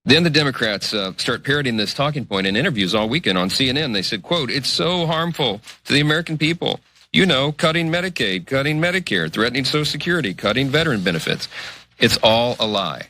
Then the Democrats start parroting this talking point in interviews all weekend on CNN. They said, quote, "It's so harmful to the American people. You know, cutting Medicaid, cutting Medicare, threatening Social Security, cutting veteran benefits. It's all a lie."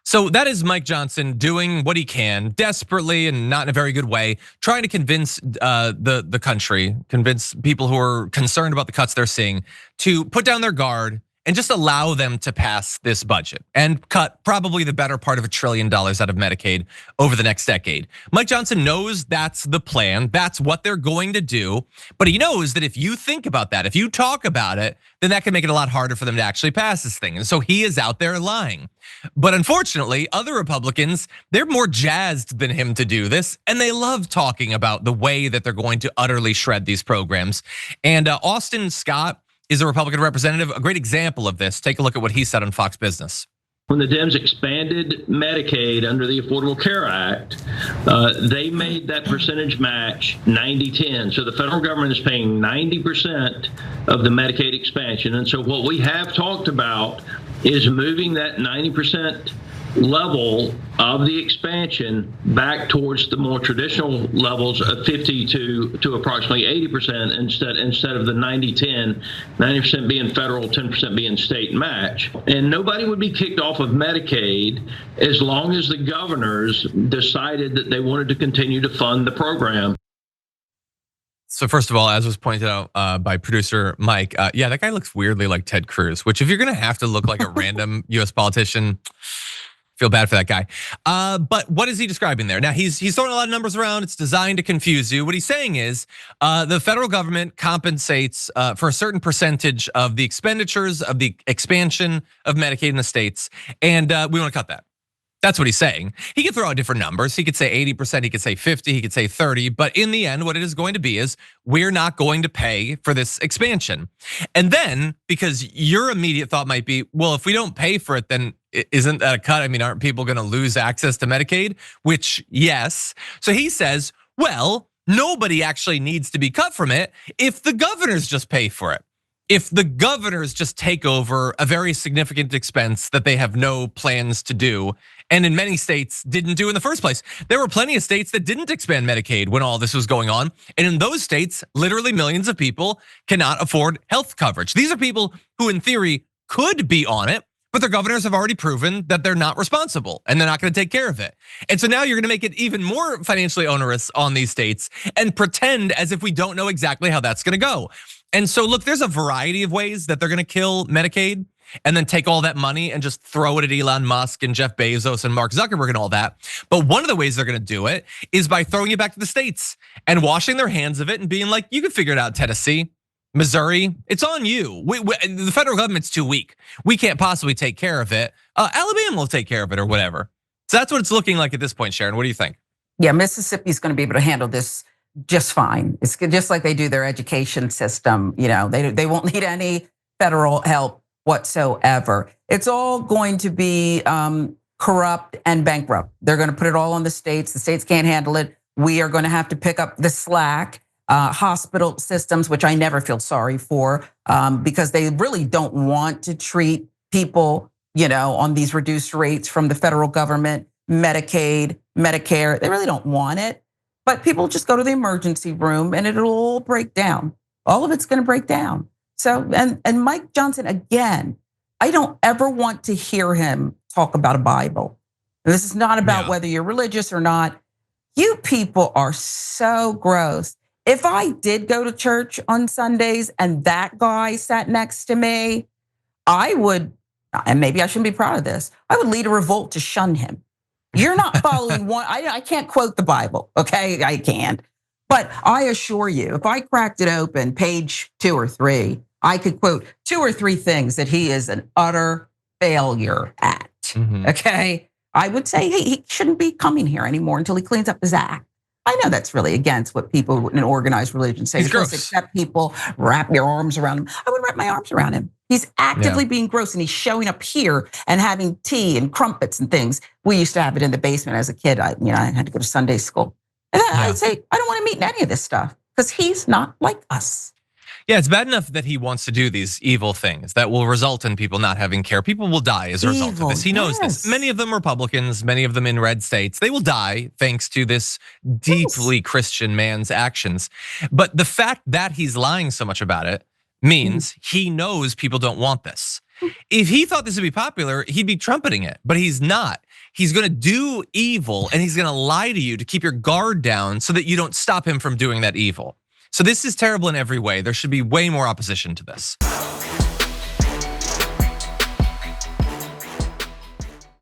So that is Mike Johnson doing what he can, desperately and not in a very good way, trying to convince the country, convince people who are concerned about the cuts they're seeing to put down their guard and just allow them to pass this budget and cut probably the better part of $1 trillion out of Medicaid over the next decade. Mike Johnson knows that's the plan, that's what they're going to do, but he knows that if you think about that, if you talk about it, then that can make it a lot harder for them to actually pass this thing. And so he is out there lying. But unfortunately, other Republicans, they're more jazzed than him to do this, and they love talking about the way that they're going to utterly shred these programs. And Austin Scott is a Republican representative, a great example of this. Take a look at what he said on Fox Business. When the Dems expanded Medicaid under the Affordable Care Act, they made that percentage match 90-10. So the federal government is paying 90% of the Medicaid expansion. And so what we have talked about is moving that 90% level of the expansion back towards the more traditional levels of 50 to approximately 80% instead of the 90-10, 90% being federal, 10% being state match. And nobody would be kicked off of Medicaid as long as the governors decided that they wanted to continue to fund the program. So first of all, as was pointed out by producer Mike, yeah, that guy looks weirdly like Ted Cruz, which if you're gonna have to look like a random US politician, feel bad for that guy. But what is he describing there? Now he's throwing a lot of numbers around. It's designed to confuse you. What he's saying is the federal government compensates for a certain percentage of the expenditures of the expansion of Medicaid in the states, and we want to cut that. That's what he's saying. He could throw out different numbers. He could say 80%, he could say 50, he could say 30, but in the end, what it is going to be is we're not going to pay for this expansion. And then, because your immediate thought might be, well, if we don't pay for it, then isn't that a cut? I mean, aren't people gonna lose access to Medicaid? Which, yes. So he says, well, nobody actually needs to be cut from it if the governors just pay for it. If the governors just take over a very significant expense that they have no plans to do, and in many states didn't do in the first place. There were plenty of states that didn't expand Medicaid when all this was going on. And in those states, literally millions of people cannot afford health coverage. These are people who in theory could be on it, but their governors have already proven that they're not responsible and they're not gonna take care of it. And so now you're gonna make it even more financially onerous on these states and pretend as if we don't know exactly how that's gonna go. And so look, there's a variety of ways that they're gonna kill Medicaid and then take all that money and just throw it at Elon Musk and Jeff Bezos and Mark Zuckerberg and all that. But one of the ways they're gonna do it is by throwing it back to the states and washing their hands of it and being like, you can figure it out, Tennessee, Missouri, it's on you. The federal government's too weak. We can't possibly take care of it. Alabama will take care of it or whatever. So that's what it's looking like at this point, Sharon. What do you think? Yeah, Mississippi's gonna be able to handle this just fine. It's just like they do their education system. You know, they won't need any federal help whatsoever. It's all going to be corrupt and bankrupt. They're gonna put it all on the states. The states can't handle it. We are gonna have to pick up the slack. Hospital systems, which I never feel sorry for, because they really don't want to treat people, on these reduced rates from the federal government, Medicaid, Medicare. They really don't want it, but people just go to the emergency room and it'll all break down. All of it's going to break down. So, and Mike Johnson, again, I don't ever want to hear him talk about a Bible. And this is not about whether you're religious or not. You people are so gross. If I did go to church on Sundays and that guy sat next to me, I would, and maybe I shouldn't be proud of this, I would lead a revolt to shun him. You're not following one, I can't quote the Bible, okay? I can't. But I assure you, if I cracked it open, page 2 or 3, I could quote 2 or 3 things that he is an utter failure at, okay? I would say, hey, he shouldn't be coming here anymore until he cleans up his act. I know that's really against what people in organized religion say. You're supposed to accept people, wrap your arms around him. I would wrap my arms around him. He's actively being gross, and he's showing up here and having tea and crumpets and things. We used to have it in the basement as a kid. I had to go to Sunday school. And I'd say, I don't want to meet in any of this stuff because he's not like us. Yeah, it's bad enough that he wants to do these evil things that will result in people not having care. People will die as a result of this. He knows this. Many of them Republicans, many of them in red states, they will die thanks to this deeply Christian man's actions. But the fact that he's lying so much about it means he knows people don't want this. If he thought this would be popular, he'd be trumpeting it, but he's not. He's gonna do evil and he's gonna lie to you to keep your guard down so that you don't stop him from doing that evil. So this is terrible in every way. There should be way more opposition to this.